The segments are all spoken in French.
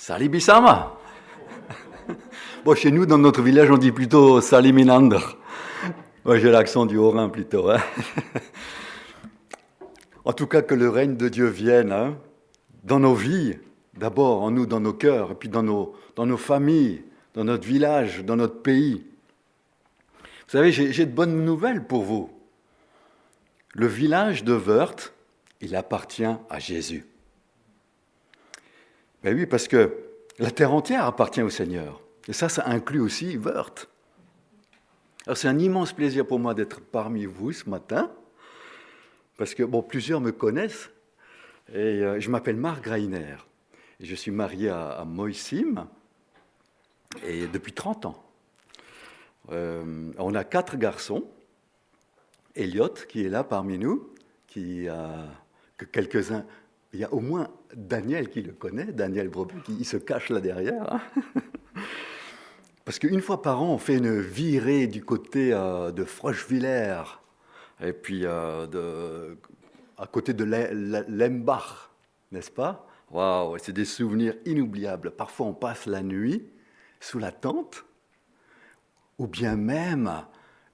Salut Bissama. Bon, chez nous, dans notre village, on dit plutôt Salut Minander. Moi, j'ai l'accent du Haut-Rhin plutôt. Hein. En tout cas, que le règne de Dieu vienne dans nos vies, d'abord en nous, dans nos cœurs, et puis dans nos familles, dans notre village, dans notre pays. Vous savez, j'ai de bonnes nouvelles pour vous. Le village de Wörth, il appartient à Jésus. Ben oui, parce que la terre entière appartient au Seigneur. Et ça inclut aussi Wörth. Alors c'est un immense plaisir pour moi d'être parmi vous ce matin, parce que plusieurs me connaissent, et je m'appelle Marc Greiner, et je suis marié à Moïsim, et depuis 30 ans. On a 4 garçons, Elliot qui est là parmi nous, que quelques-uns, il y a au moins Daniel qui le connaît, Daniel Brobu, il se cache là derrière. Hein. Parce qu'une fois par an, on fait une virée du côté de Froschwiller, et puis à côté de Lembach, n'est-ce pas? Waouh, c'est des souvenirs inoubliables. Parfois, on passe la nuit sous la tente, ou bien même,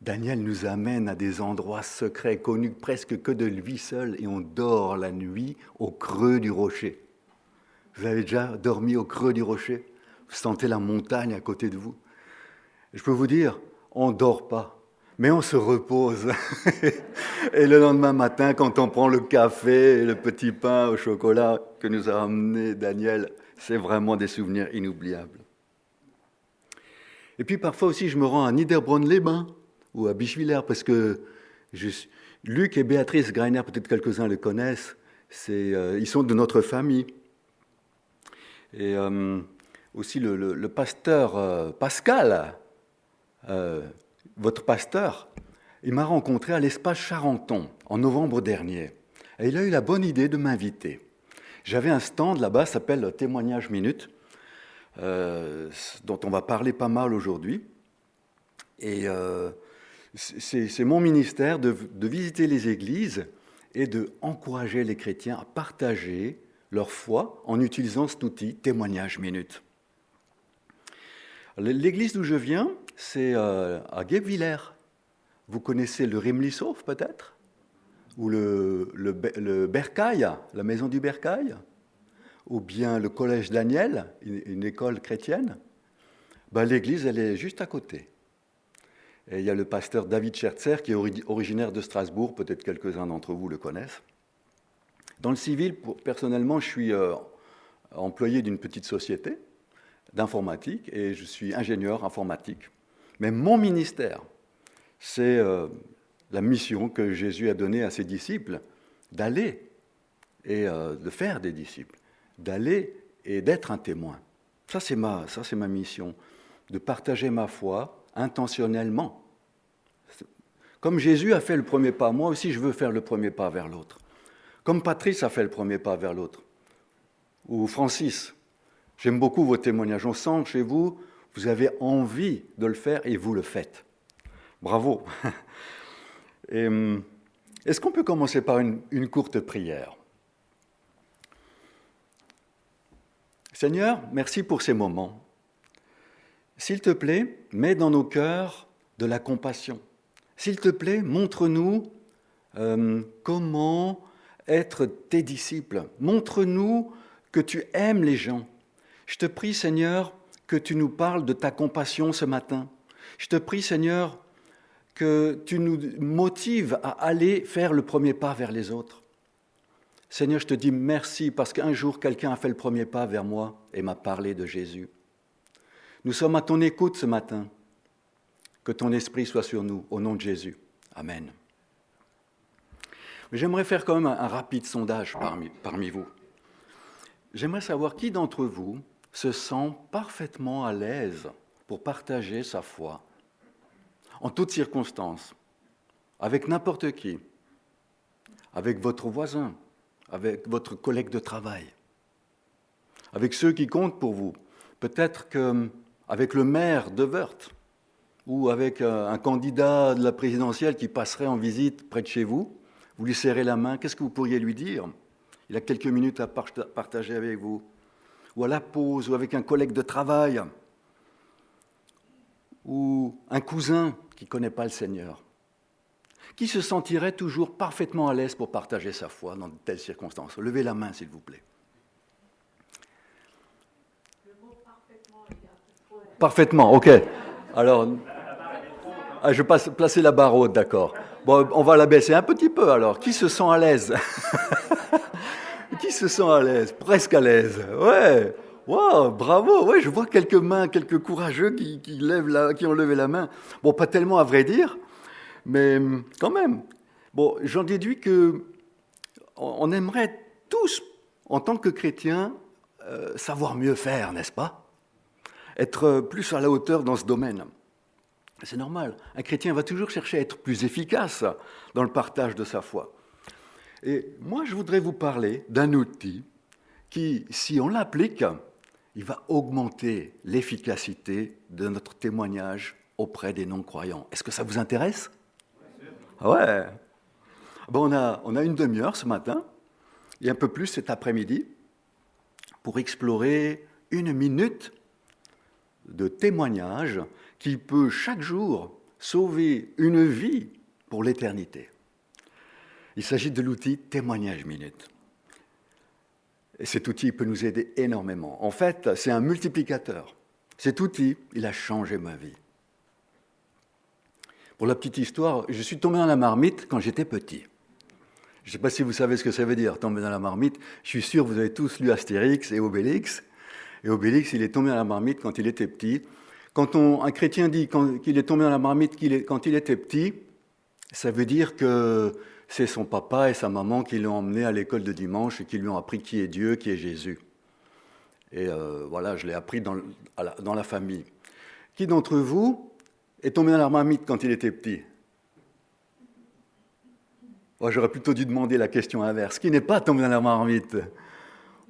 Daniel nous amène à des endroits secrets, connus presque que de lui seul, et on dort la nuit au creux du rocher. Vous avez déjà dormi au creux du rocher? Vous sentez la montagne à côté de vous. Je peux vous dire, on ne dort pas, mais on se repose. Et le lendemain matin, quand on prend le café et le petit pain au chocolat que nous a amené Daniel, c'est vraiment des souvenirs inoubliables. Et puis parfois aussi, je me rends à Niederbronn-les-Bains ou à Bischwiller, parce que Luc et Béatrice Greiner, peut-être quelques-uns le connaissent, ils sont de notre famille. Et aussi le pasteur Pascal, votre pasteur, il m'a rencontré à l'espace Charenton en novembre dernier. Et il a eu la bonne idée de m'inviter. J'avais un stand là-bas, ça s'appelle Témoignage Minute, dont on va parler pas mal aujourd'hui. Et c'est mon ministère de visiter les églises et d'encourager les chrétiens à partager leur foi en utilisant cet outil, Témoignage Minute. L'église d'où je viens, c'est à Guebwiller. Vous connaissez le Rimlishof peut-être? Ou le Bercail, la maison du Bercail? Ou bien le collège Daniel, une école chrétienne? L'église, elle est juste à côté. Et il y a le pasteur David Schertzer qui est originaire de Strasbourg, peut-être quelques-uns d'entre vous le connaissent. Dans le civil, personnellement, je suis employé d'une petite société d'informatique et je suis ingénieur informatique. Mais mon ministère, c'est la mission que Jésus a donnée à ses disciples, d'aller et de faire des disciples, d'aller et d'être un témoin. Ça, c'est ma mission, de partager ma foi intentionnellement. Comme Jésus a fait le premier pas, moi aussi je veux faire le premier pas vers l'autre. Comme Patrice a fait le premier pas vers l'autre. Ou Francis. J'aime beaucoup vos témoignages. On sent chez vous, vous avez envie de le faire et vous le faites. Bravo. Et, est-ce qu'on peut commencer par une courte prière? Seigneur, merci pour ces moments. S'il te plaît, mets dans nos cœurs de la compassion. S'il te plaît, montre-nous comment être tes disciples. Montre-nous que tu aimes les gens. Je te prie, Seigneur, que tu nous parles de ta compassion ce matin. Je te prie, Seigneur, que tu nous motives à aller faire le premier pas vers les autres. Seigneur, je te dis merci parce qu'un jour, quelqu'un a fait le premier pas vers moi et m'a parlé de Jésus. Nous sommes à ton écoute ce matin. Que ton esprit soit sur nous, au nom de Jésus. Amen. Mais j'aimerais faire quand même un rapide sondage parmi vous. J'aimerais savoir qui d'entre vous se sent parfaitement à l'aise pour partager sa foi, en toutes circonstances, avec n'importe qui, avec votre voisin, avec votre collègue de travail, avec ceux qui comptent pour vous, peut-être qu'avec le maire de Wörth, ou avec un candidat de la présidentielle qui passerait en visite près de chez vous, vous lui serrez la main, qu'est-ce que vous pourriez lui dire? Il a quelques minutes à partager avec vous. ou à la pause, ou avec un collègue de travail, ou un cousin qui ne connaît pas le Seigneur, qui se sentirait toujours parfaitement à l'aise pour partager sa foi dans de telles circonstances? Levez la main, s'il vous plaît. Le mot parfaitement, il a Parfaitement, ok. Alors, je vais placer la barre haute, d'accord. Bon, on va la baisser un petit peu alors. Qui se sent à l'aise? Qui se sent à l'aise? Presque à l'aise. Ouais. Wow, bravo. Ouais, je vois quelques mains, quelques courageux qui ont levé la main. Bon, pas tellement à vrai dire, mais quand même. Bon, j'en déduis que on aimerait tous, en tant que chrétiens, savoir mieux faire, n'est-ce pas? Être plus à la hauteur dans ce domaine. C'est normal. Un chrétien va toujours chercher à être plus efficace dans le partage de sa foi. Et moi, je voudrais vous parler d'un outil qui, si on l'applique, il va augmenter l'efficacité de notre témoignage auprès des non-croyants. Est-ce que ça vous intéresse? Ouais. Bon, on a une demi-heure ce matin et un peu plus cet après-midi pour explorer 1 minute de témoignage qui peut chaque jour sauver une vie pour l'éternité. Il s'agit de l'outil Témoignage Minute. Et cet outil peut nous aider énormément. En fait, c'est un multiplicateur. Cet outil, il a changé ma vie. Pour la petite histoire, je suis tombé dans la marmite quand j'étais petit. Je ne sais pas si vous savez ce que ça veut dire, tomber dans la marmite. Je suis sûr que vous avez tous lu Astérix et Obélix. Et Obélix, il est tombé dans la marmite quand il était petit. Quand un chrétien dit qu'il est tombé dans la marmite quand il était petit, ça veut dire que c'est son papa et sa maman qui l'ont emmené à l'école de dimanche et qui lui ont appris qui est Dieu, qui est Jésus. Et voilà, je l'ai appris dans la famille. Qui d'entre vous est tombé dans la marmite quand il était petit? Moi, j'aurais plutôt dû demander la question inverse. Qui n'est pas tombé dans la marmite?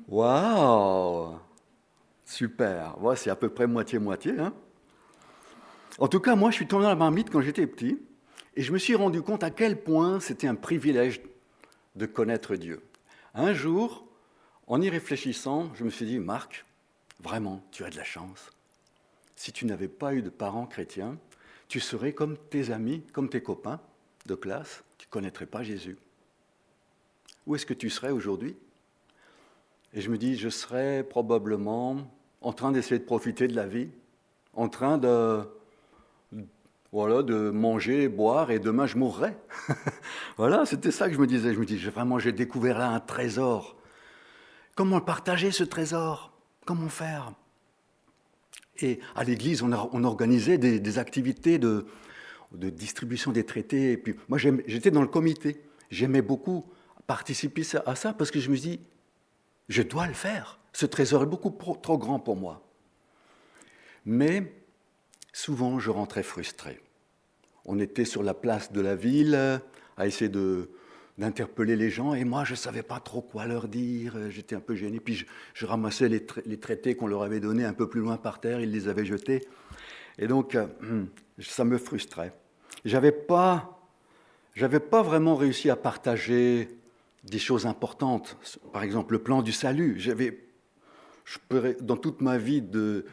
Waouh! Super. Ouais, c'est à peu près moitié-moitié, hein? En tout cas, moi, je suis tombé dans la marmite quand j'étais petit et je me suis rendu compte à quel point c'était un privilège de connaître Dieu. Un jour, en y réfléchissant, je me suis dit, Marc, vraiment, tu as de la chance. Si tu n'avais pas eu de parents chrétiens, tu serais comme tes amis, comme tes copains de classe, tu ne connaîtrais pas Jésus. Où est-ce que tu serais aujourd'hui? Et je me dis, je serais probablement en train d'essayer de profiter de la vie, en train de manger, boire, et demain je mourrai. Voilà, c'était ça que je me disais. Je me dis, vraiment, j'ai découvert là un trésor. Comment partager ce trésor? Comment faire? Et à l'église, on organisait des activités de distribution des traités. Et puis, moi, j'étais dans le comité. J'aimais beaucoup participer à ça parce que je me dis, je dois le faire. Ce trésor est beaucoup trop grand pour moi. Mais souvent, je rentrais frustré. On était sur la place de la ville à essayer d'interpeller les gens et moi, je ne savais pas trop quoi leur dire. J'étais un peu gêné. Puis je ramassais les traités qu'on leur avait donnés un peu plus loin par terre. Ils les avaient jetés. Et donc, ça me frustrait. J'avais pas vraiment réussi à partager des choses importantes. Par exemple, le plan du salut. Dans toute ma vie de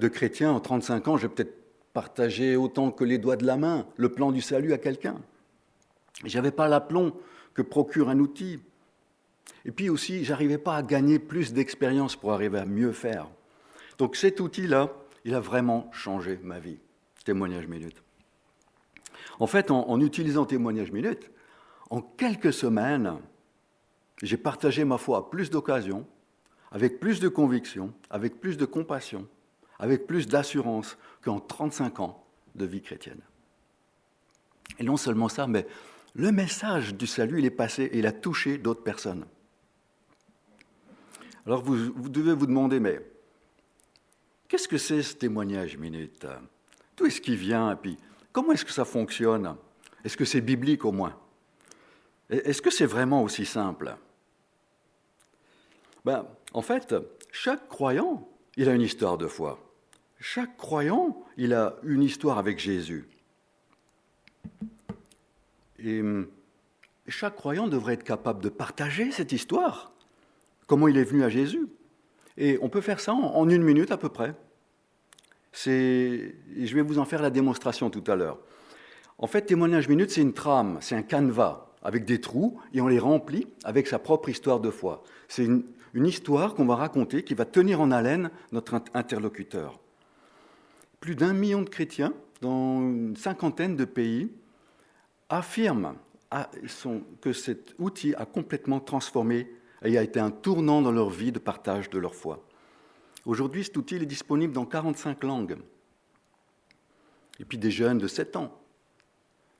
chrétien, en 35 ans, j'ai peut-être partagé autant que les doigts de la main le plan du salut à quelqu'un. Je n'avais pas l'aplomb que procure un outil. Et puis aussi, je n'arrivais pas à gagner plus d'expérience pour arriver à mieux faire. Donc cet outil-là, il a vraiment changé ma vie. Témoignage Minute. En fait, en utilisant Témoignage Minute, en quelques semaines, j'ai partagé ma foi à plus d'occasions, avec plus de conviction, avec plus de compassion, avec plus d'assurance qu'en 35 ans de vie chrétienne. Et non seulement ça, mais le message du salut, il est passé et il a touché d'autres personnes. Alors vous devez vous demander, mais qu'est-ce que c'est ce Témoignage Minute? D'où est-ce qu'il vient? Et puis, comment est-ce que ça fonctionne? Est-ce que c'est biblique au moins? Est-ce que c'est vraiment aussi simple? En fait, chaque croyant, il a une histoire de foi. Chaque croyant, il a une histoire avec Jésus. Et chaque croyant devrait être capable de partager cette histoire. Comment il est venu à Jésus? Et on peut faire ça en 1 minute à peu près. Je vais vous en faire la démonstration tout à l'heure. En fait, témoignage minute, c'est une trame, c'est un canevas avec des trous et on les remplit avec sa propre histoire de foi. C'est une histoire qu'on va raconter qui va tenir en haleine notre interlocuteur. Plus d'1 million de chrétiens dans une 50aine de pays affirment que cet outil a complètement transformé et a été un tournant dans leur vie de partage de leur foi. Aujourd'hui, cet outil est disponible dans 45 langues. Et puis des jeunes de 7 ans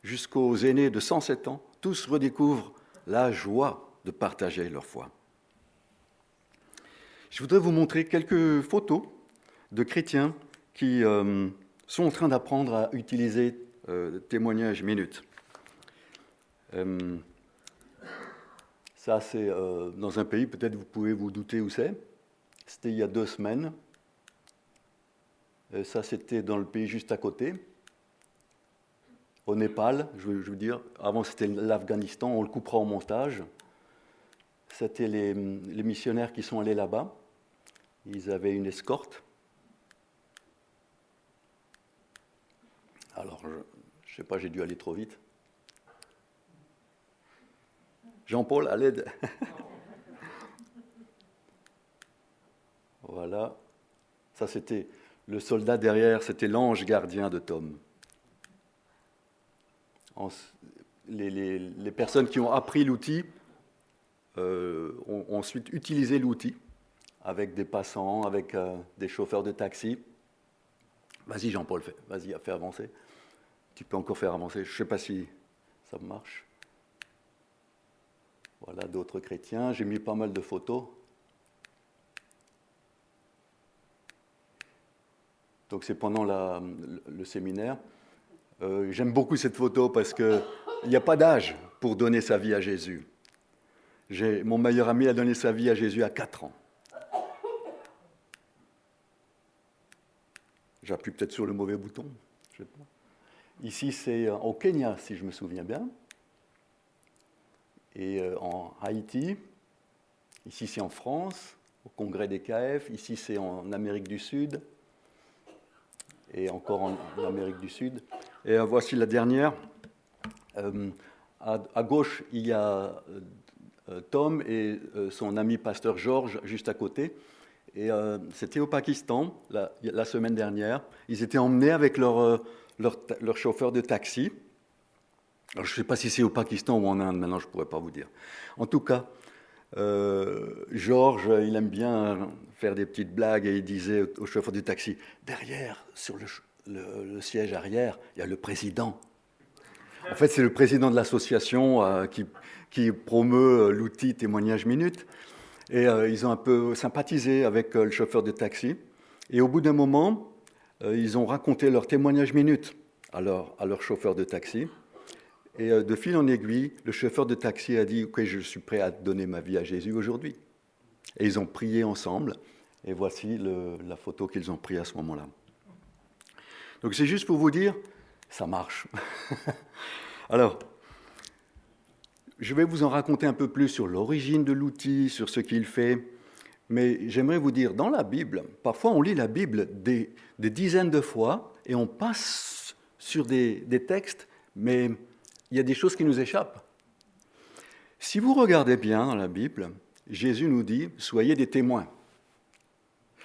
jusqu'aux aînés de 107 ans, tous redécouvrent la joie de partager leur foi. Je voudrais vous montrer quelques photos de chrétiens qui sont en train d'apprendre à utiliser témoignage minute. Ça, c'est dans un pays, peut-être vous pouvez vous douter où c'est. C'était il y a 2 semaines. Ça, c'était dans le pays juste à côté, au Népal, je veux dire. Avant, c'était l'Afghanistan, on le coupera au montage. C'était les missionnaires qui sont allés là-bas. Ils avaient une escorte. Alors, je ne sais pas, j'ai dû aller trop vite. Jean-Paul, à l'aide. Voilà. Ça, c'était le soldat derrière, c'était l'ange gardien de Tom. Les personnes qui ont appris l'outil ont ensuite utilisé l'outil avec des passants, avec des chauffeurs de taxi. Vas-y Jean-Paul, vas-y, fais avancer. Tu peux encore faire avancer, je ne sais pas si ça marche. Voilà, d'autres chrétiens. J'ai mis pas mal de photos. Donc c'est pendant le séminaire. J'aime beaucoup cette photo parce qu'il n'y a pas d'âge pour donner sa vie à Jésus. Mon meilleur ami a donné sa vie à Jésus à 4 ans. J'appuie peut-être sur le mauvais bouton. Je sais pas. Ici, c'est au Kenya, si je me souviens bien. Et en Haïti. Ici, c'est en France, au congrès des KF. Ici, c'est en Amérique du Sud. Et encore en Amérique du Sud. Et voici la dernière. À gauche, il y a Tom et son ami pasteur Georges juste à côté. Et c'était au Pakistan, la semaine dernière. Ils étaient emmenés avec leur chauffeur de taxi. Alors, je ne sais pas si c'est au Pakistan ou en Inde, maintenant je ne pourrais pas vous dire. En tout cas, Georges, il aime bien faire des petites blagues et il disait au chauffeur du taxi, derrière, sur le siège arrière, il y a le président. En fait, c'est le président de l'association qui promeut l'outil témoignage minute. Et ils ont un peu sympathisé avec le chauffeur de taxi. Et au bout d'un moment, ils ont raconté leur témoignage minute à leur chauffeur de taxi. Et de fil en aiguille, le chauffeur de taxi a dit « Ok, je suis prêt à donner ma vie à Jésus aujourd'hui ». Et ils ont prié ensemble. Et voici la photo qu'ils ont prise à ce moment-là. Donc c'est juste pour vous dire, ça marche. Alors, je vais vous en raconter un peu plus sur l'origine de l'outil, sur ce qu'il fait. Mais j'aimerais vous dire, dans la Bible, parfois on lit la Bible des dizaines de fois et on passe sur des textes, mais il y a des choses qui nous échappent. Si vous regardez bien dans la Bible, Jésus nous dit « Soyez des témoins ».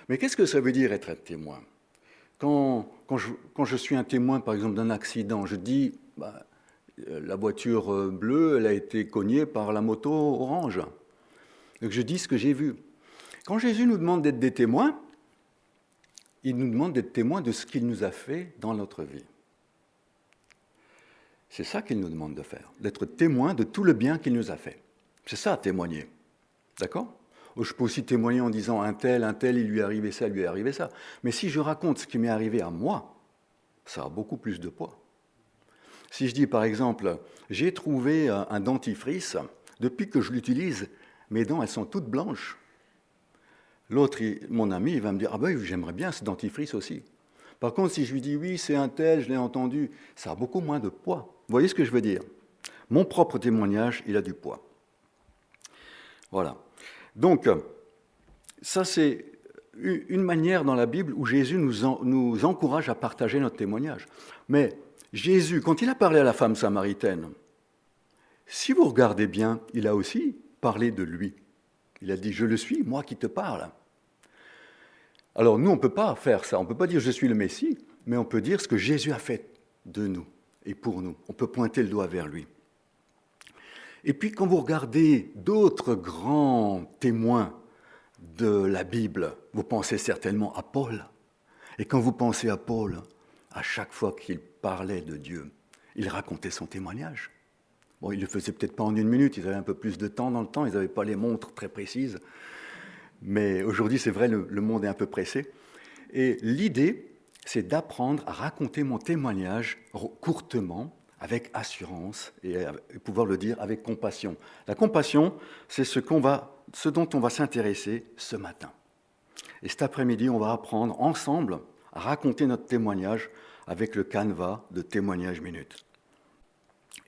Mais qu'est-ce que ça veut dire être un témoin ? Quand je suis un témoin, par exemple, d'un accident, je dis la voiture bleue, elle a été cognée par la moto orange. Donc je dis ce que j'ai vu. Quand Jésus nous demande d'être des témoins, il nous demande d'être témoins de ce qu'il nous a fait dans notre vie. C'est ça qu'il nous demande de faire, d'être témoin de tout le bien qu'il nous a fait. C'est ça, témoigner. D'accord ? Je peux aussi témoigner en disant un tel, il lui est arrivé ça, il lui est arrivé ça. Mais si je raconte ce qui m'est arrivé à moi, ça a beaucoup plus de poids. Si je dis par exemple, j'ai trouvé un dentifrice, depuis que je l'utilise, mes dents elles sont toutes blanches. L'autre, mon ami, il va me dire, ah ben j'aimerais bien ce dentifrice aussi. Par contre, si je lui dis, oui, c'est un tel, je l'ai entendu, ça a beaucoup moins de poids. Vous voyez ce que je veux dire ? Mon propre témoignage, il a du poids. Voilà. Donc, ça c'est une manière dans la Bible où Jésus nous encourage à partager notre témoignage. Mais Jésus, quand il a parlé à la femme samaritaine, si vous regardez bien, il a aussi parlé de lui. Il a dit « Je le suis, moi qui te parle ». Alors nous, on ne peut pas faire ça, on ne peut pas dire « Je suis le Messie », mais on peut dire ce que Jésus a fait de nous et pour nous. On peut pointer le doigt vers lui. Et puis quand vous regardez d'autres grands témoins de la Bible, vous pensez certainement à Paul. Et quand vous pensez à Paul, à chaque fois qu'il parlait de Dieu, il racontait son témoignage. Bon, il ne le faisait peut-être pas en 1 minute, ils avaient un peu plus de temps dans le temps, ils n'avaient pas les montres très précises. Mais aujourd'hui, c'est vrai, le monde est un peu pressé. Et l'idée, c'est d'apprendre à raconter mon témoignage courtement, avec assurance, et pouvoir le dire avec compassion. La compassion, c'est ce dont on va s'intéresser ce matin. Et cet après-midi, on va apprendre ensemble à raconter notre témoignage avec le canevas de témoignage minute.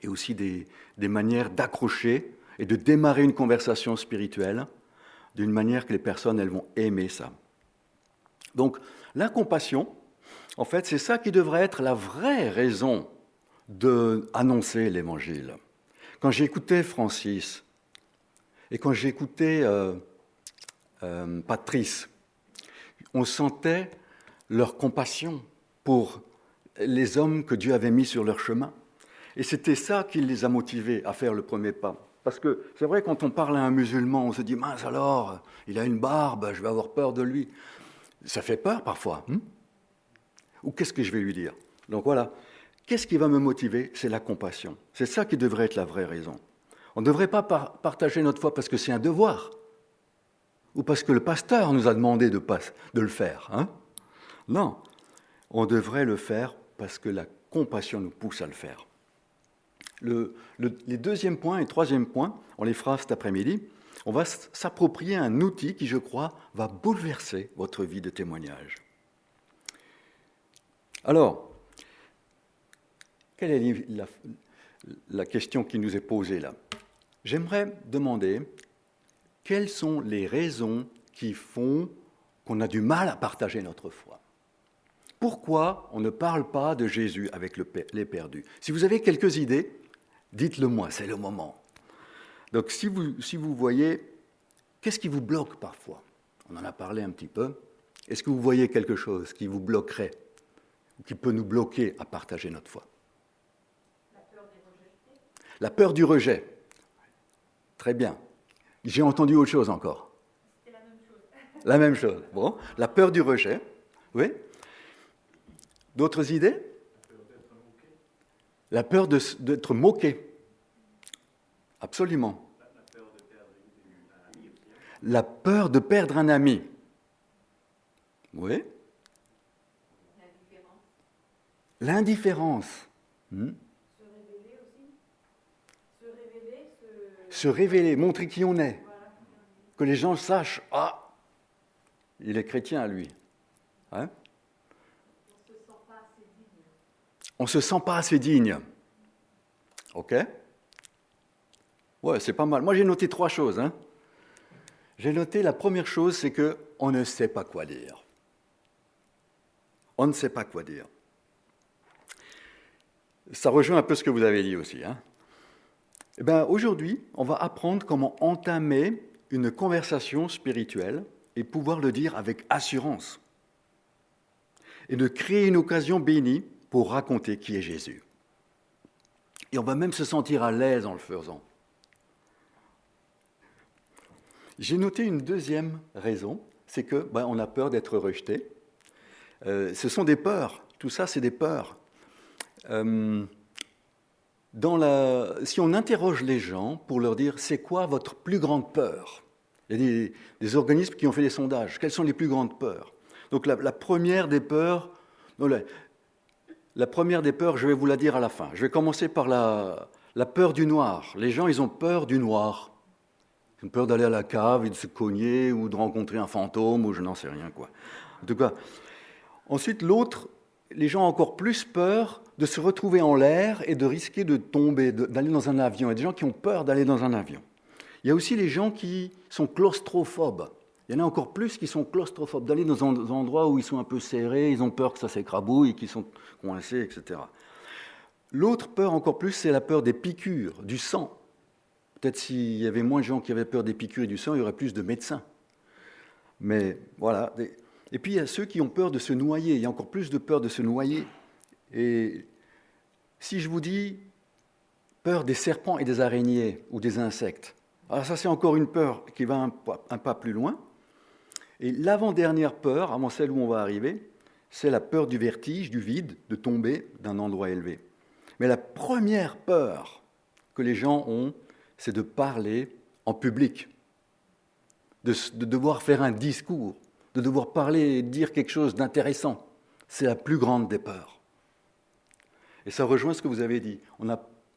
Et aussi des manières d'accrocher et de démarrer une conversation spirituelle d'une manière que les personnes, elles vont aimer ça. Donc, la compassion, en fait, c'est ça qui devrait être la vraie raison d'annoncer l'Évangile. Quand j'écoutais Francis et quand j'écoutais Patrice, on sentait leur compassion pour les hommes que Dieu avait mis sur leur chemin. Et c'était ça qui les a motivés à faire le premier pas. Parce que c'est vrai, quand on parle à un musulman, on se dit « Mince alors, il a une barbe, je vais avoir peur de lui ». Ça fait peur parfois. Ou qu'est-ce que je vais lui dire? Donc voilà, qu'est-ce qui va me motiver? C'est la compassion. C'est ça qui devrait être la vraie raison. On ne devrait pas partager notre foi parce que c'est un devoir, ou parce que le pasteur nous a demandé de le faire. Non, on devrait le faire parce que la compassion nous pousse à le faire. Les deuxième point et troisième point, on les fera cet après-midi. On va s'approprier un outil qui, je crois, va bouleverser votre vie de témoignage. Alors, quelle est la question qui nous est posée là? J'aimerais demander quelles sont les raisons qui font qu'on a du mal à partager notre foi. Pourquoi on ne parle pas de Jésus avec les perdus? Si vous avez quelques idées, dites-le moi, c'est le moment. Donc si vous voyez, qu'est-ce qui vous bloque parfois? On en a parlé un petit peu. Est-ce que vous voyez quelque chose qui vous bloquerait, ou qui peut nous bloquer à partager notre foi? La peur des rejetés. La peur du rejet. Très bien. J'ai entendu autre chose encore. C'était la même chose. La même chose. Bon, la peur du rejet. Oui. D'autres idées? La peur d'être moqué. Absolument. La peur de perdre un ami. Oui. L'indifférence. Se révéler aussi. Se révéler, Se révéler, montrer qui on est. Voilà. Que les gens sachent, ah, il est chrétien, lui. Hein? On se sent pas assez digne. On ne se sent pas assez digne. OK? Ouais, c'est pas mal. Moi, j'ai noté 3 choses. J'ai noté la première chose, c'est qu'on ne sait pas quoi dire. On ne sait pas quoi dire. Ça rejoint un peu ce que vous avez dit aussi. Eh bien, aujourd'hui, on va apprendre comment entamer une conversation spirituelle et pouvoir le dire avec assurance. Et de créer une occasion bénie pour raconter qui est Jésus. Et on va même se sentir à l'aise en le faisant. J'ai noté une deuxième raison, c'est que on a peur d'être rejeté. Ce sont des peurs, tout ça c'est des peurs. Si on interroge les gens pour leur dire c'est quoi votre plus grande peur, il y a des organismes qui ont fait des sondages, quelles sont les plus grandes peurs? Donc la première des peurs, la première des peurs, je vais vous la dire à la fin. Je vais commencer par la peur du noir. Les gens, ils ont peur du noir. Ils ont peur d'aller à la cave et de se cogner ou de rencontrer un fantôme ou je n'en sais rien, quoi. En tout cas, ensuite, l'autre, les gens ont encore plus peur de se retrouver en l'air et de risquer de tomber, d'aller dans un avion. Il y a des gens qui ont peur d'aller dans un avion. Il y a aussi les gens qui sont claustrophobes. Il y en a encore plus qui sont claustrophobes, d'aller dans des endroits où ils sont un peu serrés, ils ont peur que ça s'écrabouille, qu'ils sont coincés, etc. L'autre peur encore plus, c'est la peur des piqûres, du sang. Peut-être s'il y avait moins de gens qui avaient peur des piqûres et du sang, il y aurait plus de médecins. Mais voilà. Et puis il y a ceux qui ont peur de se noyer. Il y a encore plus de peur de se noyer. Et si je vous dis peur des serpents et des araignées ou des insectes, alors ça c'est encore une peur qui va un pas plus loin. Et l'avant-dernière peur, avant celle où on va arriver, c'est la peur du vertige, du vide, de tomber d'un endroit élevé. Mais la première peur que les gens ont, c'est de parler en public, de devoir faire un discours, de devoir parler et dire quelque chose d'intéressant. C'est la plus grande des peurs. Et ça rejoint ce que vous avez dit.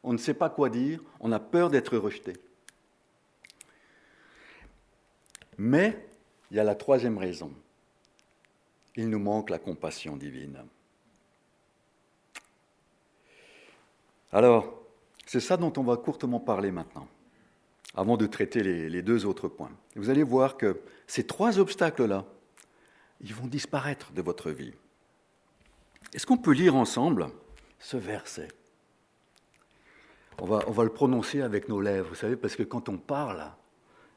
On ne sait pas quoi dire, on a peur d'être rejeté. Mais il y a la troisième raison. Il nous manque la compassion divine. Alors, c'est ça dont on va courtement parler maintenant, avant de traiter les deux autres points. Vous allez voir que ces trois obstacles-là, ils vont disparaître de votre vie. Est-ce qu'on peut lire ensemble ce verset ? On va le prononcer avec nos lèvres, vous savez, parce que quand on parle,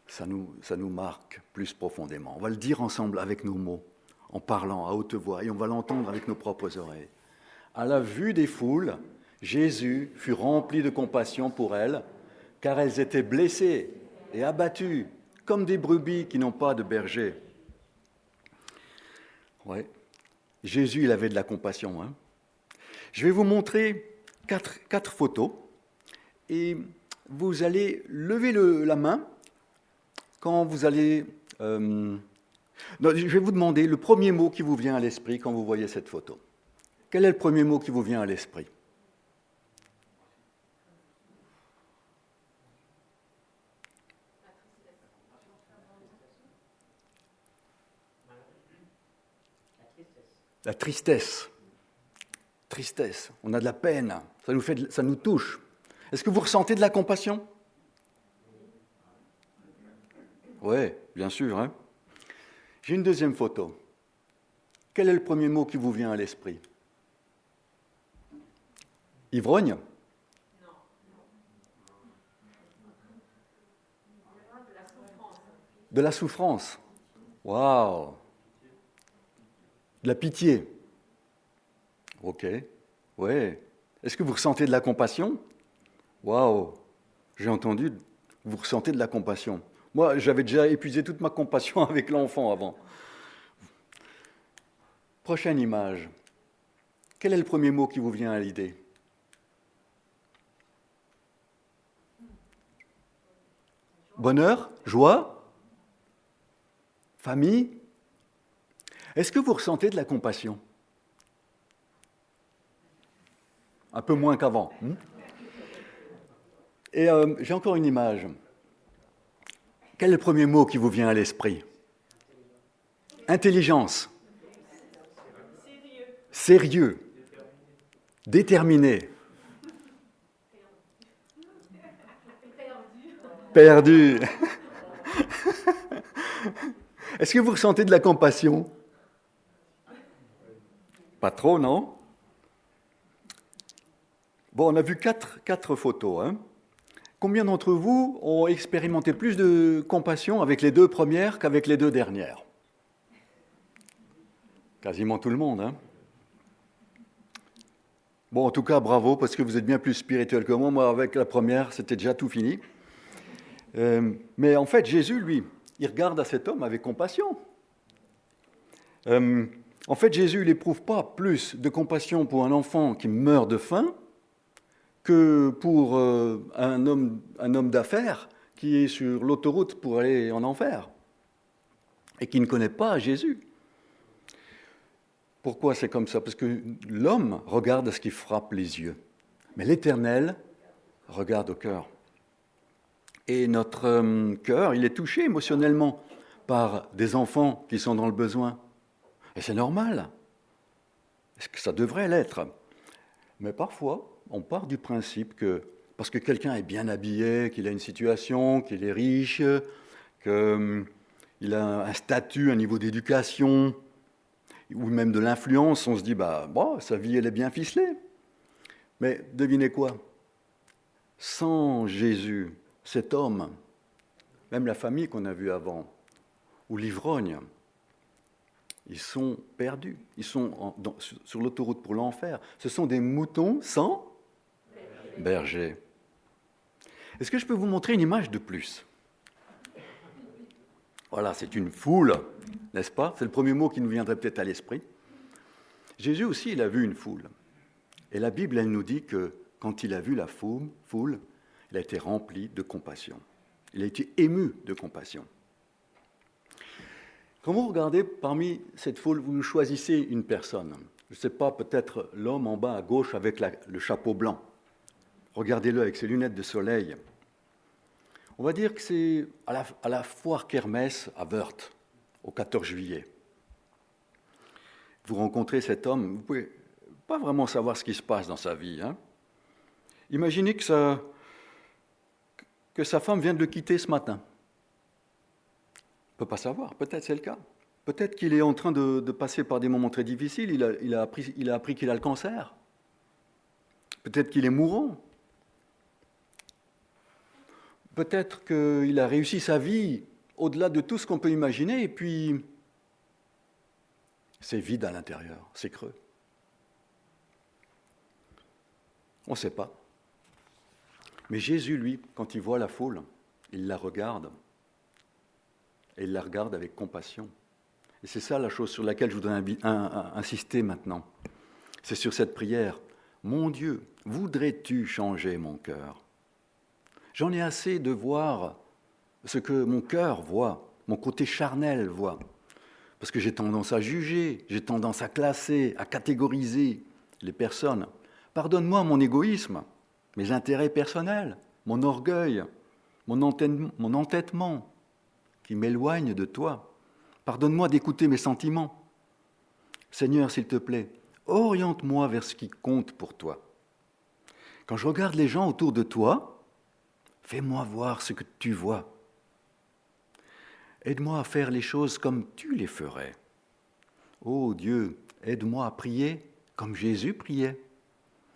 ça nous marque plus profondément. On va le dire ensemble avec nos mots, en parlant à haute voix, et on va l'entendre avec nos propres oreilles. À la vue des foules, Jésus fut rempli de compassion pour elles, car elles étaient blessées et abattues, comme des brebis qui n'ont pas de berger. Ouais. Jésus, il avait de la compassion. Hein. Je vais vous montrer quatre photos, et vous allez lever la main quand vous allez... Non, je vais vous demander le premier mot qui vous vient à l'esprit quand vous voyez cette photo. Quel est le premier mot qui vous vient à l'esprit ? La tristesse. Tristesse. On a de la peine. Ça nous touche. Est-ce que vous ressentez de la compassion ? Oui, bien sûr. Hein. J'ai une deuxième photo. Quel est le premier mot qui vous vient à l'esprit ? Ivrogne ? Non. De la souffrance. De la souffrance. Waouh ! De la pitié. Ok. Ouais. Est-ce que vous ressentez de la compassion ? Waouh ! J'ai entendu, vous ressentez de la compassion. Moi, j'avais déjà épuisé toute ma compassion avec l'enfant avant. Prochaine image. Quel est le premier mot qui vous vient à l'idée ? Bonheur ? Joie ? Famille ? Est-ce que vous ressentez de la compassion ? Un peu moins qu'avant. Et j'ai encore une image. Quel est le premier mot qui vous vient à l'esprit ? Intelligence. Sérieux. Déterminé. Perdu. Est-ce que vous ressentez de la compassion ? Pas trop, non ? Bon, on a vu quatre photos. Hein. Combien d'entre vous ont expérimenté plus de compassion avec les deux premières qu'avec les deux dernières ? Quasiment tout le monde. Hein. Bon, en tout cas, bravo, parce que vous êtes bien plus spirituel que moi. Moi, avec la première, c'était déjà tout fini. Mais en fait, Jésus, lui, il regarde à cet homme avec compassion. En fait, Jésus, il n'éprouve pas plus de compassion pour un enfant qui meurt de faim que pour un homme d'affaires qui est sur l'autoroute pour aller en enfer et qui ne connaît pas Jésus. Pourquoi c'est comme ça ? Parce que l'homme regarde à ce qui frappe les yeux, mais l'Éternel regarde au cœur. Et notre cœur, il est touché émotionnellement par des enfants qui sont dans le besoin. Et c'est normal. Est-ce que ça devrait l'être ? Mais parfois, on part du principe que, parce que quelqu'un est bien habillé, qu'il a une situation, qu'il est riche, qu'il il a un statut, un niveau d'éducation, ou même de l'influence. On se dit, bon, sa vie, elle est bien ficelée. Mais devinez quoi? Sans Jésus, cet homme, même la famille qu'on a vue avant, ou l'ivrogne, ils sont perdus. Ils sont sur l'autoroute pour l'enfer. Ce sont des moutons sans berger. Est-ce que je peux vous montrer une image de plus? Voilà, c'est une foule, n'est-ce pas? C'est le premier mot qui nous viendrait peut-être à l'esprit. Jésus aussi, il a vu une foule. Et la Bible, elle nous dit que quand il a vu la foule, il a été rempli de compassion. Il a été ému de compassion. Quand vous regardez parmi cette foule, vous choisissez une personne. Je ne sais pas, peut-être l'homme en bas à gauche avec le chapeau blanc. Regardez-le avec ses lunettes de soleil. On va dire que c'est à la foire Kermesse à Wörth, au 14 juillet. Vous rencontrez cet homme, vous ne pouvez pas vraiment savoir ce qui se passe dans sa vie. Hein. Imaginez que sa femme vient de le quitter ce matin. On ne peut pas savoir, peut-être c'est le cas. Peut-être qu'il est en train de passer par des moments très difficiles, il a appris qu'il a le cancer. Peut-être qu'il est mourant. Peut-être qu'il a réussi sa vie au-delà de tout ce qu'on peut imaginer, et puis c'est vide à l'intérieur, c'est creux. On ne sait pas. Mais Jésus, lui, quand il voit la foule, il la regarde, et il la regarde avec compassion. Et c'est ça la chose sur laquelle je voudrais insister maintenant. C'est sur cette prière. Mon Dieu, voudrais-tu changer mon cœur? J'en ai assez de voir ce que mon cœur voit, mon côté charnel voit. Parce que j'ai tendance à juger, j'ai tendance à classer, à catégoriser les personnes. Pardonne-moi mon égoïsme, mes intérêts personnels, mon orgueil, mon entêtement qui m'éloigne de toi. Pardonne-moi d'écouter mes sentiments. Seigneur, s'il te plaît, oriente-moi vers ce qui compte pour toi. Quand je regarde les gens autour de toi, fais-moi voir ce que tu vois. Aide-moi à faire les choses comme tu les ferais. Ô Dieu, aide-moi à prier comme Jésus priait.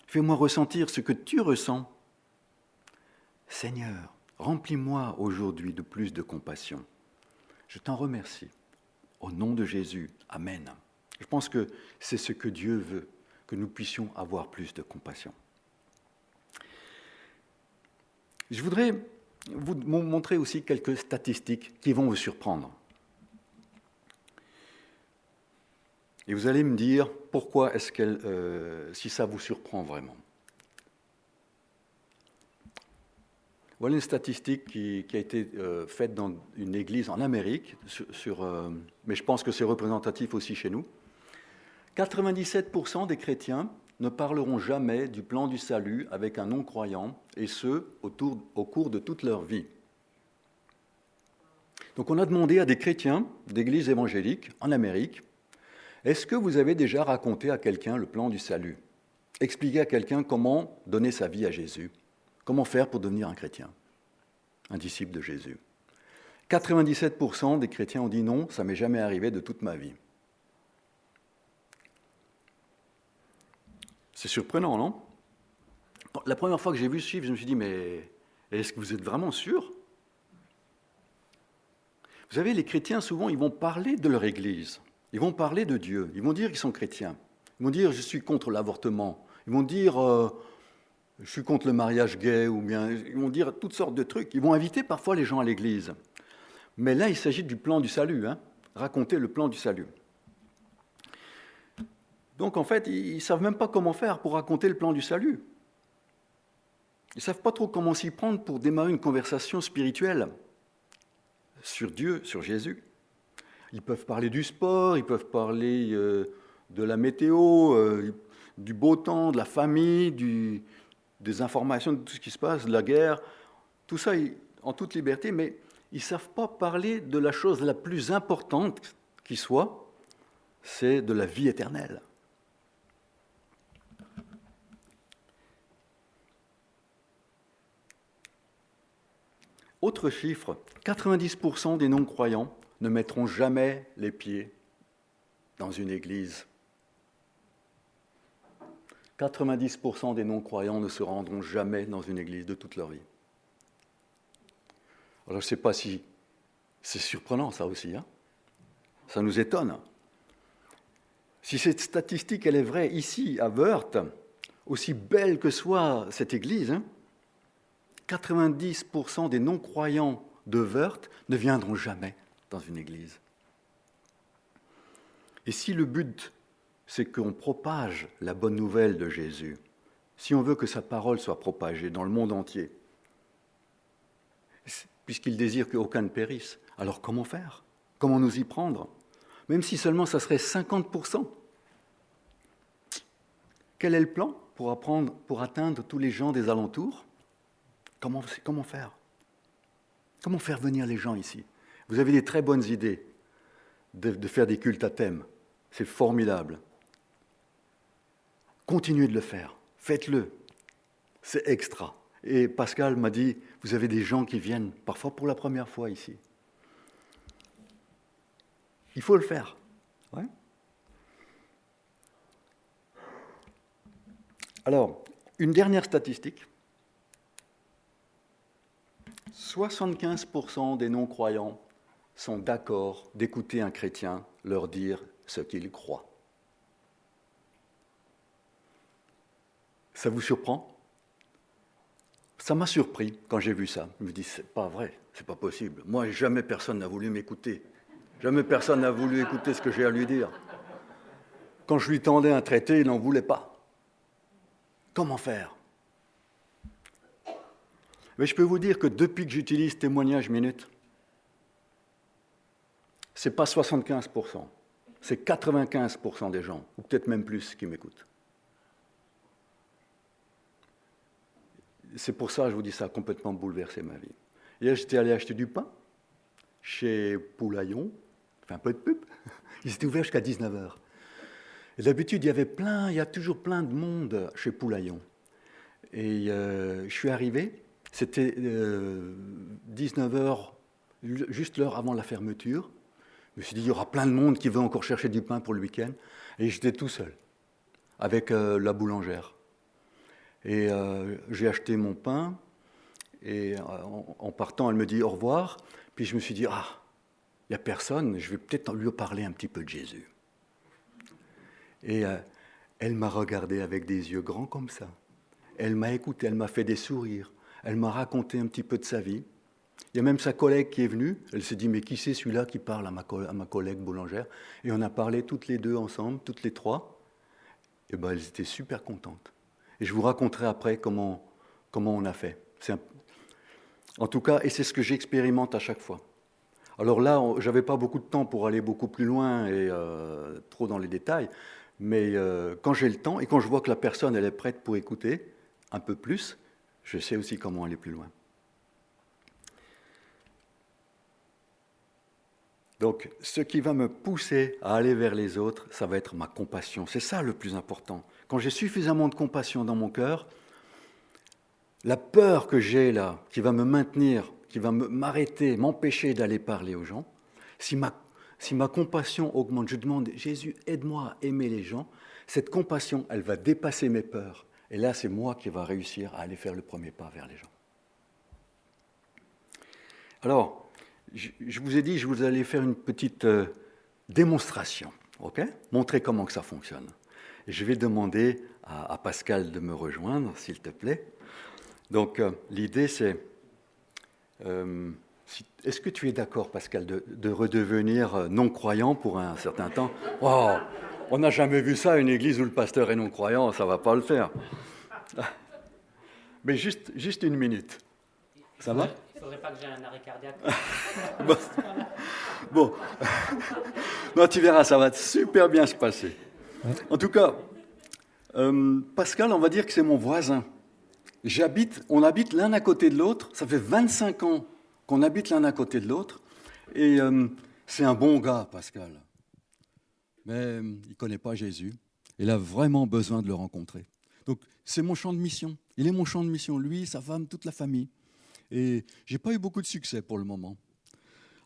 Fais-moi ressentir ce que tu ressens. Seigneur, remplis-moi aujourd'hui de plus de compassion. Je t'en remercie. Au nom de Jésus, Amen. Je pense que c'est ce que Dieu veut, que nous puissions avoir plus de compassion. Je voudrais vous montrer aussi quelques statistiques qui vont vous surprendre. Et vous allez me dire pourquoi est-ce si ça vous surprend vraiment. Voilà une statistique qui a été faite dans une église en Amérique, mais je pense que c'est représentatif aussi chez nous. 97% des chrétiens ne parleront jamais du plan du salut avec un non-croyant, et ce, au cours de toute leur vie. Donc on a demandé à des chrétiens d'églises évangéliques en Amérique, est-ce que vous avez déjà raconté à quelqu'un le plan du salut? Expliqué à quelqu'un comment donner sa vie à Jésus? Comment faire pour devenir un chrétien? Un disciple de Jésus. 97% des chrétiens ont dit non, ça ne m'est jamais arrivé de toute ma vie. C'est surprenant, non? La première fois que j'ai vu ce chiffre, je me suis dit, mais est-ce que vous êtes vraiment sûr? Vous savez, les chrétiens, souvent, ils vont parler de leur Église. Ils vont parler de Dieu. Ils vont dire qu'ils sont chrétiens. Ils vont dire, je suis contre l'avortement. Ils vont dire, je suis contre le mariage gay. Ou bien, ils vont dire toutes sortes de trucs. Ils vont inviter parfois les gens à l'Église. Mais là, il s'agit du plan du salut. Raconter le plan du salut. Donc, en fait, ils ne savent même pas comment faire pour raconter le plan du salut. Ils ne savent pas trop comment s'y prendre pour démarrer une conversation spirituelle sur Dieu, sur Jésus. Ils peuvent parler du sport, ils peuvent parler de la météo, du beau temps, de la famille, des informations de tout ce qui se passe, de la guerre. Tout ça en toute liberté, mais ils ne savent pas parler de la chose la plus importante qui soit, c'est de la vie éternelle. Autre chiffre, 90% des non-croyants ne mettront jamais les pieds dans une église. 90% des non-croyants ne se rendront jamais dans une église de toute leur vie. Alors je ne sais pas si c'est surprenant ça aussi, hein? Ça nous étonne. Si cette statistique elle est vraie ici à Wörth, aussi belle que soit cette église, hein, 90% des non-croyants de Wörth ne viendront jamais dans une église. Et si le but, c'est qu'on propage la bonne nouvelle de Jésus, si on veut que sa parole soit propagée dans le monde entier, puisqu'il désire qu'aucun ne périsse, alors comment faire? Comment nous y prendre? Même si seulement ça serait 50%. Quel est le plan pour atteindre tous les gens des alentours? Comment faire? Comment faire venir les gens ici? Vous avez des très bonnes idées de faire des cultes à thème. C'est formidable. Continuez de le faire. Faites-le. C'est extra. Et Pascal m'a dit, vous avez des gens qui viennent parfois pour la première fois ici. Il faut le faire. Ouais. Alors, une dernière statistique. 75% des non-croyants sont d'accord d'écouter un chrétien leur dire ce qu'il croit. Ça vous surprend? Ça m'a surpris quand j'ai vu ça. Je me dis, c'est pas vrai, c'est pas possible. Moi, jamais personne n'a voulu m'écouter. Jamais personne n'a voulu écouter ce que j'ai à lui dire. Quand je lui tendais un traité, il n'en voulait pas. Comment faire? Mais je peux vous dire que depuis que j'utilise Témoignage Minute, ce n'est pas 75%, c'est 95% des gens, ou peut-être même plus, qui m'écoutent. C'est pour ça, je vous dis, ça a complètement bouleversé ma vie. Hier, j'étais allé acheter du pain chez Poulaillon, je fais un peu de pub, ils étaient ouverts jusqu'à 19h. Et d'habitude, il y a toujours plein de monde chez Poulaillon. Et je suis arrivé, c'était 19h, juste l'heure avant la fermeture. Je me suis dit, il y aura plein de monde qui veut encore chercher du pain pour le week-end. Et j'étais tout seul, avec la boulangère. Et j'ai acheté mon pain, et en partant, elle me dit au revoir. Puis je me suis dit, il n'y a personne, je vais peut-être lui parler un petit peu de Jésus. Et elle m'a regardé avec des yeux grands comme ça. Elle m'a écouté, elle m'a fait des sourires. Elle m'a raconté un petit peu de sa vie. Il y a même sa collègue qui est venue. Elle s'est dit, mais qui c'est celui-là qui parle à ma collègue boulangère? Et on a parlé toutes les deux ensemble, toutes les trois. Et ben, elles étaient super contentes. Et je vous raconterai après comment on a fait. En tout cas, et c'est ce que j'expérimente à chaque fois. Alors là, je n'avais pas beaucoup de temps pour aller beaucoup plus loin et trop dans les détails. Mais quand j'ai le temps et quand je vois que la personne elle est prête pour écouter un peu plus, je sais aussi comment aller plus loin. Donc, ce qui va me pousser à aller vers les autres, ça va être ma compassion. C'est ça le plus important. Quand j'ai suffisamment de compassion dans mon cœur, la peur que j'ai là, qui va me maintenir, qui va m'arrêter, m'empêcher d'aller parler aux gens, si ma compassion augmente, je demande, Jésus, aide-moi à aimer les gens, cette compassion, elle va dépasser mes peurs. Et là, c'est moi qui va réussir à aller faire le premier pas vers les gens. Alors, je vous ai dit, je vous allais faire une petite démonstration, ok? Montrer comment que ça fonctionne. Et je vais demander à Pascal de me rejoindre, s'il te plaît. Donc, l'idée, c'est... est-ce que tu es d'accord, Pascal, de redevenir non-croyant pour un certain temps? Oh, on n'a jamais vu ça, une église où le pasteur est non-croyant, ça ne va pas le faire. Mais juste une minute. Ça va? Il ne faudrait pas que j'ai un arrêt cardiaque. Bon. Non, tu verras, ça va super bien se passer. En tout cas, Pascal, on va dire que c'est mon voisin. On habite l'un à côté de l'autre. Ça fait 25 ans qu'on habite l'un à côté de l'autre. Et c'est un bon gars, Pascal. Mais il ne connaît pas Jésus. Il a vraiment besoin de le rencontrer. Donc, c'est mon champ de mission. Il est mon champ de mission. Lui, sa femme, toute la famille. Et je n'ai pas eu beaucoup de succès pour le moment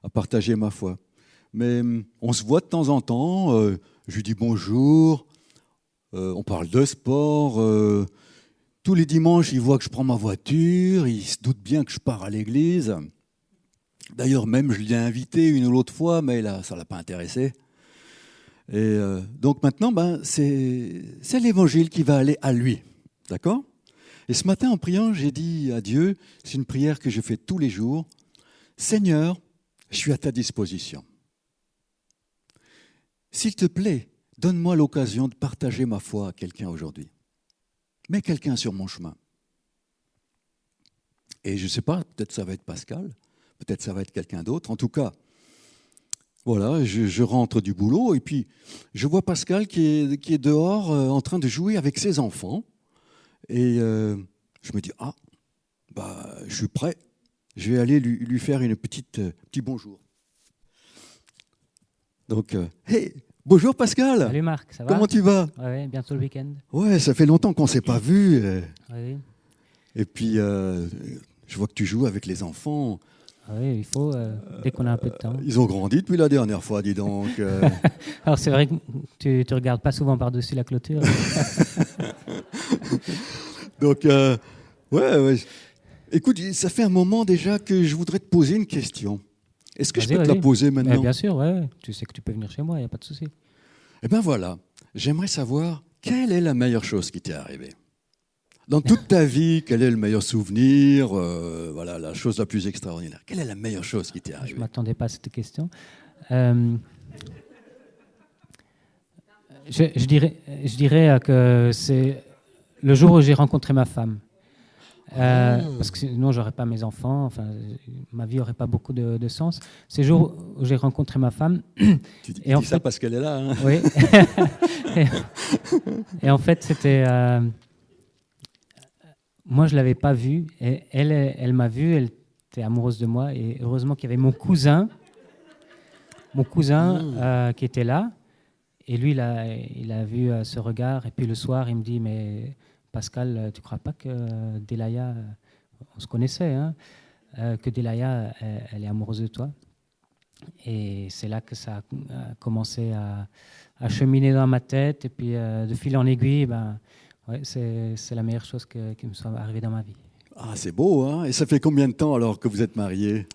à partager ma foi. mais on se voit de temps en temps. Je lui dis bonjour. On parle de sport. Tous les dimanches, il voit que je prends ma voiture. Il se doute bien que je pars à l'église. D'ailleurs, même, je l'ai invité une ou l'autre fois, mais là, ça ne l'a pas intéressé. Et donc maintenant, c'est l'évangile qui va aller à lui. D'accord ? Et ce matin, en priant, j'ai dit à Dieu, c'est une prière que je fais tous les jours, Seigneur, je suis à ta disposition. S'il te plaît, donne-moi l'occasion de partager ma foi à quelqu'un aujourd'hui. Mets quelqu'un sur mon chemin. Et je ne sais pas, peut-être ça va être Pascal, peut-être ça va être quelqu'un d'autre. En tout cas, voilà, je rentre du boulot et puis je vois Pascal qui est dehors en train de jouer avec ses enfants. Et je me dis, je suis prêt. Je vais aller lui faire une petit bonjour. Donc, hey, bonjour Pascal. Salut Marc, ça va? Comment tu vas? Ouais, bientôt le week-end. Ouais, ça fait longtemps qu'on ne s'est pas vu. Oui. Et puis, je vois que tu joues avec les enfants. Oui, il faut, dès qu'on a un peu de temps. Ils ont grandi depuis la dernière fois, dis donc. Alors c'est vrai que tu ne regardes pas souvent par-dessus la clôture. Donc, ouais. Écoute, ça fait un moment déjà que je voudrais te poser une question. Est-ce que je peux te la poser maintenant? Bien sûr, ouais. Tu sais que tu peux venir chez moi, il n'y a pas de souci. Eh bien voilà, j'aimerais savoir quelle est la meilleure chose qui t'est arrivée. Dans toute ta vie, quel est le meilleur souvenir, voilà, la chose la plus extraordinaire? Quelle est la meilleure chose qui t'est arrivée? Je ne m'attendais pas à cette question. Je dirais que c'est le jour où j'ai rencontré ma femme. Parce que sinon, je n'aurais pas mes enfants. Enfin, ma vie n'aurait pas beaucoup de sens. C'est le jour où j'ai rencontré ma femme. Tu dis ça parce qu'elle est là. Hein. Oui. et en fait, c'était... moi, je ne l'avais pas vue. Et elle m'a vue. Elle était amoureuse de moi. Et heureusement qu'il y avait mon cousin qui était là. Et lui, il a vu ce regard. Et puis le soir, il me dit, mais Pascal, tu ne crois pas que Delaya, on se connaissait, hein, que Delaya, elle est amoureuse de toi? Et c'est là que ça a commencé à cheminer dans ma tête. Et puis, de fil en aiguille, ouais, c'est la meilleure chose qui me soit arrivée dans ma vie. Ah, c'est beau, hein? Et ça fait combien de temps alors que vous êtes mariés?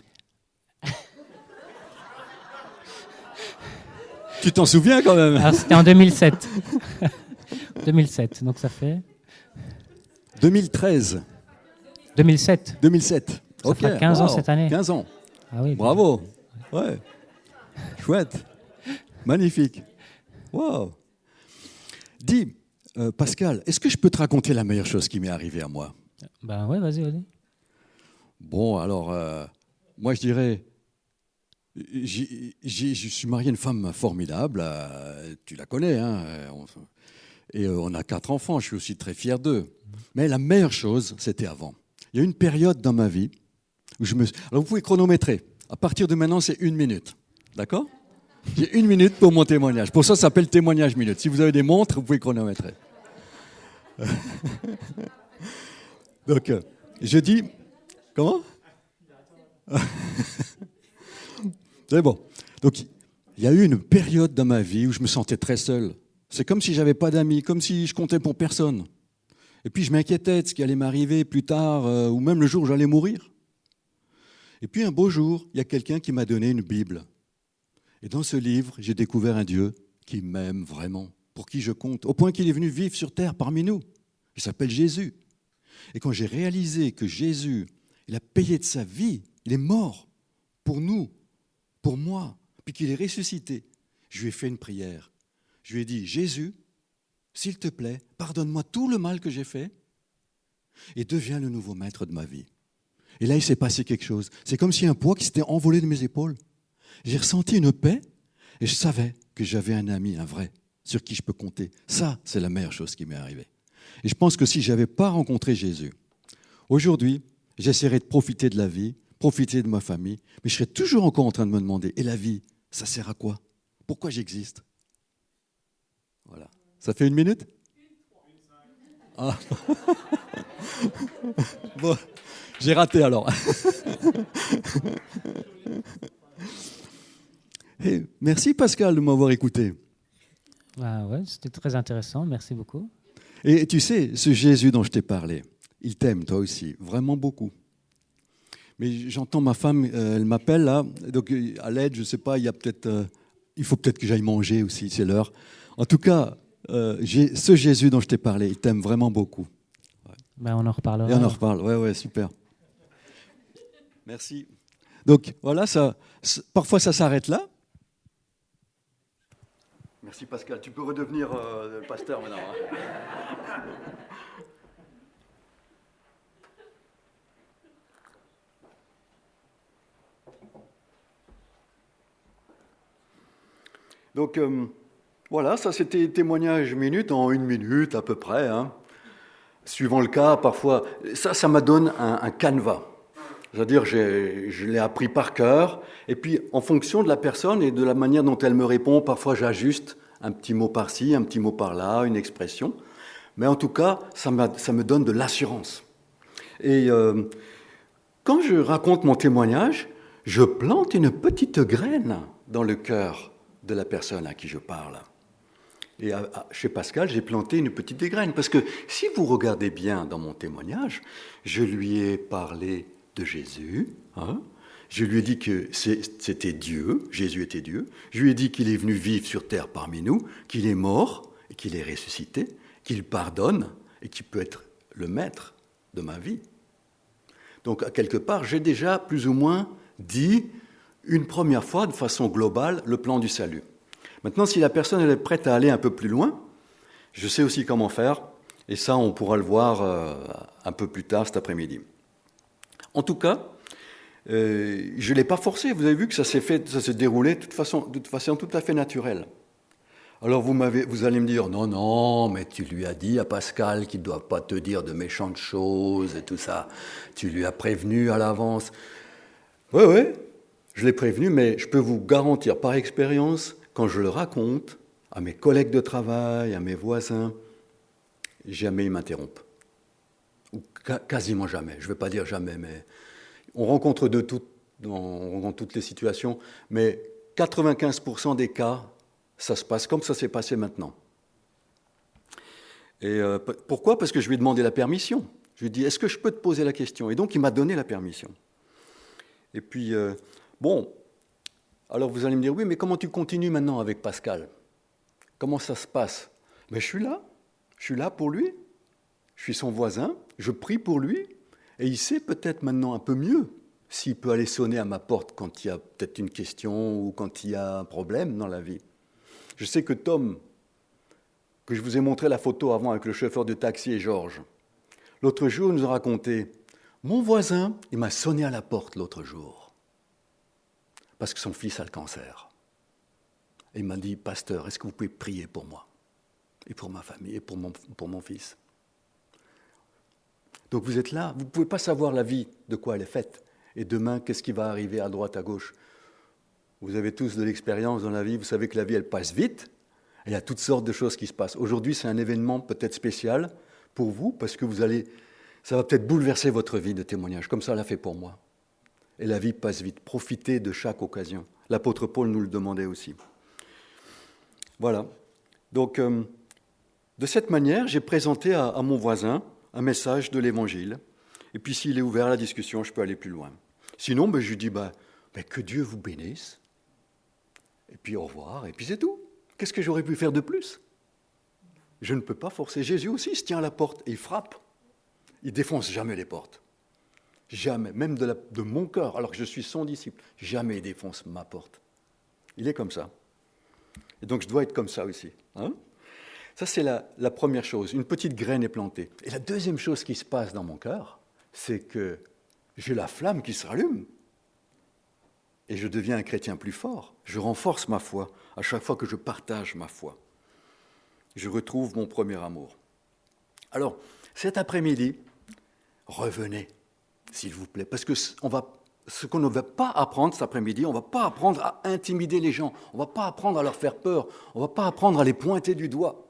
Tu t'en souviens quand même? Alors, c'était en 2007. 2007, donc ça fait... 2013. 2007. 2007. Ça fait 15 ans cette année. 15 ans. Ah oui. Bravo. Ouais. Chouette. Magnifique. Wow. Dis, Pascal, est-ce que je peux te raconter la meilleure chose qui m'est arrivée à moi? Ben ouais, vas-y. Bon, alors, moi je dirais, je suis marié à une femme formidable, tu la connais, hein, et on a 4 enfants, je suis aussi très fier d'eux. Mais la meilleure chose, c'était avant. Il y a une période dans ma vie où alors vous pouvez chronométrer. À partir de maintenant, c'est 1 minute. D'accord? J'ai 1 minute pour mon témoignage. Pour ça s'appelle témoignage minute. Si vous avez des montres, vous pouvez chronométrer. Donc, je dis... Comment? C'est bon. Donc, il y a eu une période dans ma vie où je me sentais très seul. C'est comme si j'avais pas d'amis, comme si je comptais pour personne. Et puis, je m'inquiétais de ce qui allait m'arriver plus tard, ou même le jour où j'allais mourir. Et puis, un beau jour, il y a quelqu'un qui m'a donné une Bible. Et dans ce livre, j'ai découvert un Dieu qui m'aime vraiment, pour qui je compte, au point qu'il est venu vivre sur terre parmi nous. Il s'appelle Jésus. Et quand j'ai réalisé que Jésus, il a payé de sa vie, il est mort pour nous, pour moi, puis qu'il est ressuscité, je lui ai fait une prière. Je lui ai dit, Jésus, s'il te plaît, pardonne-moi tout le mal que j'ai fait et deviens le nouveau maître de ma vie. Et là, il s'est passé quelque chose. C'est comme si un poids qui s'était envolé de mes épaules. J'ai ressenti une paix et je savais que j'avais un ami, un vrai, sur qui je peux compter. Ça, c'est la meilleure chose qui m'est arrivée. Et je pense que si je n'avais pas rencontré Jésus, aujourd'hui, j'essaierais de profiter de la vie, profiter de ma famille, mais je serais toujours encore en train de me demander, et la vie, ça sert à quoi? Pourquoi j'existe? Voilà. Ça fait 1 minute? Ah. Bon, j'ai raté alors. Et merci Pascal de m'avoir écouté. Ah ouais, c'était très intéressant, merci beaucoup. Et tu sais, ce Jésus dont je t'ai parlé, il t'aime toi aussi, vraiment beaucoup. Mais j'entends ma femme, elle m'appelle là, donc à l'aide, je ne sais pas, il faut peut-être que j'aille manger aussi, c'est l'heure. En tout cas, ce Jésus dont je t'ai parlé, il t'aime vraiment beaucoup. Ben, on en reparlera. Et on en reparle, ouais, super. Merci. Donc voilà, parfois ça s'arrête là. Merci Pascal. Tu peux redevenir le pasteur maintenant. Hein. Donc voilà, ça c'était témoignage minute en 1 minute à peu près. Hein. Suivant le cas, parfois, ça me donne un canevas. C'est-à-dire, je l'ai appris par cœur, et puis en fonction de la personne et de la manière dont elle me répond, parfois j'ajuste un petit mot par-ci, un petit mot par-là, une expression. Mais en tout cas, ça me donne de l'assurance. Et quand je raconte mon témoignage, je plante une petite graine dans le cœur de la personne à qui je parle. Et chez Pascal, j'ai planté une petite graine, parce que si vous regardez bien dans mon témoignage, je lui ai parlé de Jésus, hein. Je lui ai dit que c'était Dieu, Jésus était Dieu, je lui ai dit qu'il est venu vivre sur terre parmi nous, qu'il est mort et qu'il est ressuscité, qu'il pardonne et qu'il peut être le maître de ma vie. Donc, à quelque part, j'ai déjà plus ou moins dit une première fois, de façon globale, le plan du salut. Maintenant, si la personne elle est prête à aller un peu plus loin, je sais aussi comment faire, et ça, on pourra le voir un peu plus tard cet après-midi. En tout cas, je ne l'ai pas forcé. Vous avez vu que ça s'est déroulé de façon tout à fait naturelle. Alors vous allez me dire, non, mais tu lui as dit à Pascal qu'il ne doit pas te dire de méchantes choses et tout ça. Tu lui as prévenu à l'avance. Oui, je l'ai prévenu, mais je peux vous garantir par expérience, quand je le raconte à mes collègues de travail, à mes voisins, jamais ils m'interrompent. Ou quasiment jamais. Je ne vais pas dire jamais, mais on rencontre on rencontre toutes les situations, mais 95% des cas, ça se passe comme ça s'est passé maintenant. Et pourquoi ? Parce que je lui ai demandé la permission. Je lui ai dit, est-ce que je peux te poser la question ? Et donc, il m'a donné la permission. Et puis, alors vous allez me dire, oui, mais comment tu continues maintenant avec Pascal ? Comment ça se passe ? Mais je suis là pour lui, je suis son voisin, je prie pour lui, et il sait peut-être maintenant un peu mieux s'il peut aller sonner à ma porte quand il y a peut-être une question ou quand il y a un problème dans la vie. Je sais que Tom, que je vous ai montré la photo avant avec le chauffeur de taxi et Georges, l'autre jour, il nous a raconté, mon voisin, il m'a sonné à la porte l'autre jour, parce que son fils a le cancer. Et il m'a dit, pasteur, est-ce que vous pouvez prier pour moi, et pour ma famille, et pour mon fils ? Donc vous êtes là, vous ne pouvez pas savoir la vie, de quoi elle est faite, et demain, qu'est-ce qui va arriver à droite, à gauche. Vous avez tous de l'expérience dans la vie, vous savez que la vie, elle passe vite, et il y a toutes sortes de choses qui se passent. Aujourd'hui, c'est un événement peut-être spécial pour vous, parce que ça va peut-être bouleverser votre vie de témoignage, comme ça l'a fait pour moi. Et la vie passe vite, profitez de chaque occasion. L'apôtre Paul nous le demandait aussi. Voilà. Donc, de cette manière, j'ai présenté à mon voisin un message de l'Évangile. Et puis, s'il est ouvert à la discussion, je peux aller plus loin. Sinon, je lui dis, que Dieu vous bénisse. Et puis, au revoir. Et puis, c'est tout. Qu'est-ce que j'aurais pu faire de plus ? Je ne peux pas forcer. Jésus aussi se tient à la porte et il frappe. Il ne défonce jamais les portes. Jamais. Même de mon cœur, alors que je suis son disciple, jamais il défonce ma porte. Il est comme ça. Et donc, je dois être comme ça aussi. Hein ? Ça, c'est la première chose. Une petite graine est plantée. Et la deuxième chose qui se passe dans mon cœur, c'est que j'ai la flamme qui se rallume. Et je deviens un chrétien plus fort. Je renforce ma foi à chaque fois que je partage ma foi. Je retrouve mon premier amour. Alors, cet après-midi, revenez, s'il vous plaît, parce que ce qu'on ne va pas apprendre cet après-midi, on ne va pas apprendre à intimider les gens, on ne va pas apprendre à leur faire peur, on ne va pas apprendre à les pointer du doigt,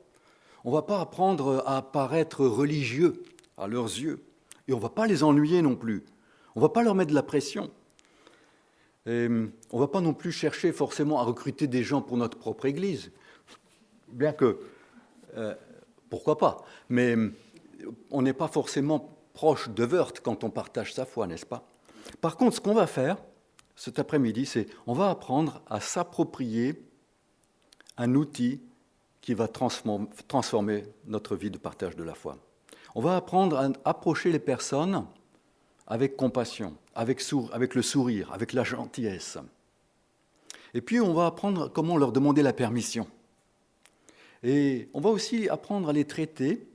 on ne va pas apprendre à paraître religieux à leurs yeux, et on ne va pas les ennuyer non plus, on ne va pas leur mettre de la pression. Et on ne va pas non plus chercher forcément à recruter des gens pour notre propre Église, bien que, pourquoi pas, mais on n'est pas forcément proche de Wörth quand on partage sa foi, n'est-ce pas? Par contre, ce qu'on va faire cet après-midi, c'est on va apprendre à s'approprier un outil qui va transformer notre vie de partage de la foi. On va apprendre à approcher les personnes avec compassion, avec le sourire, avec la gentillesse. Et puis, on va apprendre comment leur demander la permission. Et on va aussi apprendre à les traiter,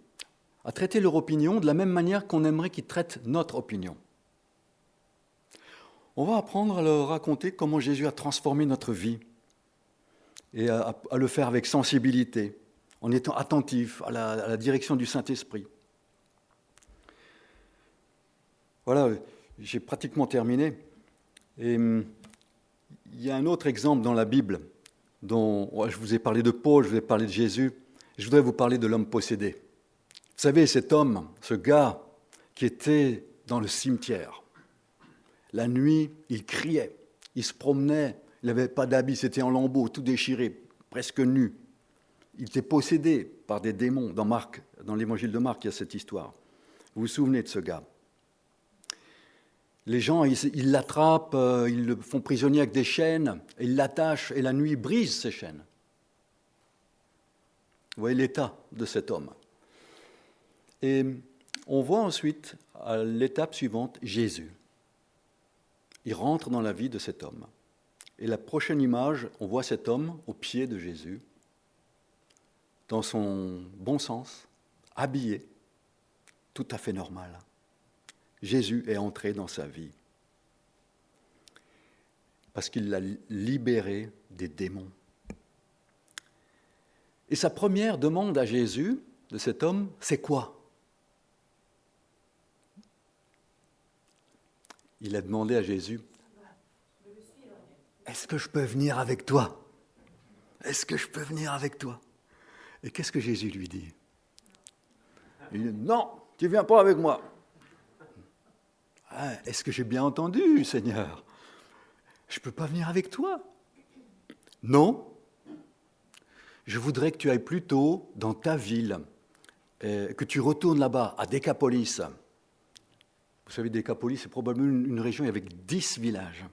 à traiter leur opinion de la même manière qu'on aimerait qu'ils traitent notre opinion. On va apprendre à leur raconter comment Jésus a transformé notre vie et à le faire avec sensibilité, en étant attentif à la direction du Saint-Esprit. Voilà, j'ai pratiquement terminé. Et il y a un autre exemple dans la Bible, dont je vous ai parlé de Paul, je vous ai parlé de Jésus. Je voudrais vous parler de l'homme possédé. Vous savez, cet homme, ce gars qui était dans le cimetière. La nuit, il criait, il se promenait, il n'avait pas d'habit, c'était en lambeaux, tout déchiré, presque nu. Il était possédé par des démons. Dans l'évangile de Marc, il y a cette histoire. Vous vous souvenez de ce gars? Les gens, ils l'attrapent, ils le font prisonnier avec des chaînes, et ils l'attachent, et la nuit brise ces chaînes. Vous voyez l'état de cet homme. Et on voit ensuite, à l'étape suivante, Jésus. Il rentre dans la vie de cet homme. Et la prochaine image, on voit cet homme au pied de Jésus, dans son bon sens, habillé, tout à fait normal. Jésus est entré dans sa vie parce qu'il l'a libéré des démons. Et sa première demande à Jésus, de cet homme, c'est quoi? Il a demandé à Jésus, « Est-ce que je peux venir avec toi? Est-ce que je peux venir avec toi ?» Et qu'est-ce que Jésus lui dit? Il dit, « Non, tu ne viens pas avec moi. » Ah, est-ce que j'ai bien entendu, Seigneur? Je ne peux pas venir avec toi. Non. Je voudrais que tu ailles plutôt dans ta ville, que tu retournes là-bas, à Décapolis. Vous savez, Décapolis, c'est probablement une région avec 10 villages.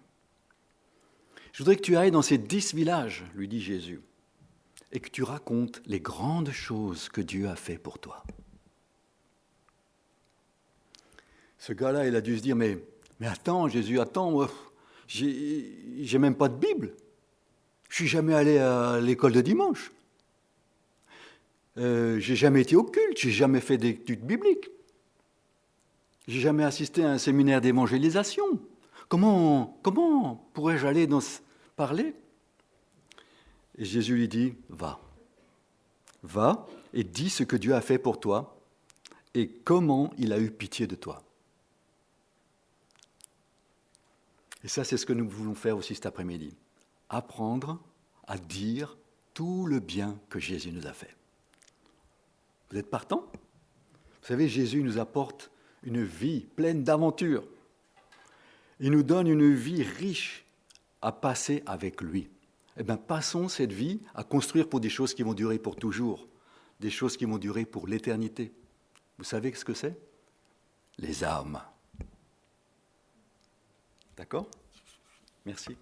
Je voudrais que tu ailles dans ces 10 villages, lui dit Jésus, et que tu racontes les grandes choses que Dieu a fait pour toi. Ce gars-là, il a dû se dire, mais attends, Jésus, attends, moi, j'ai même pas de Bible. Je suis jamais allé à l'école de dimanche. J'ai jamais été au culte, j'ai jamais fait d'études bibliques. J'ai jamais assisté à un séminaire d'évangélisation. Comment pourrais-je aller parler? Et Jésus lui dit, va et dis ce que Dieu a fait pour toi et comment il a eu pitié de toi. Et ça, c'est ce que nous voulons faire aussi cet après-midi. Apprendre à dire tout le bien que Jésus nous a fait. Vous êtes partants? Vous savez, Jésus nous apporte une vie pleine d'aventures. Il nous donne une vie riche à passer avec lui. Eh bien, passons cette vie à construire pour des choses qui vont durer pour toujours, des choses qui vont durer pour l'éternité. Vous savez ce que c'est? Les âmes. D'accord? Merci.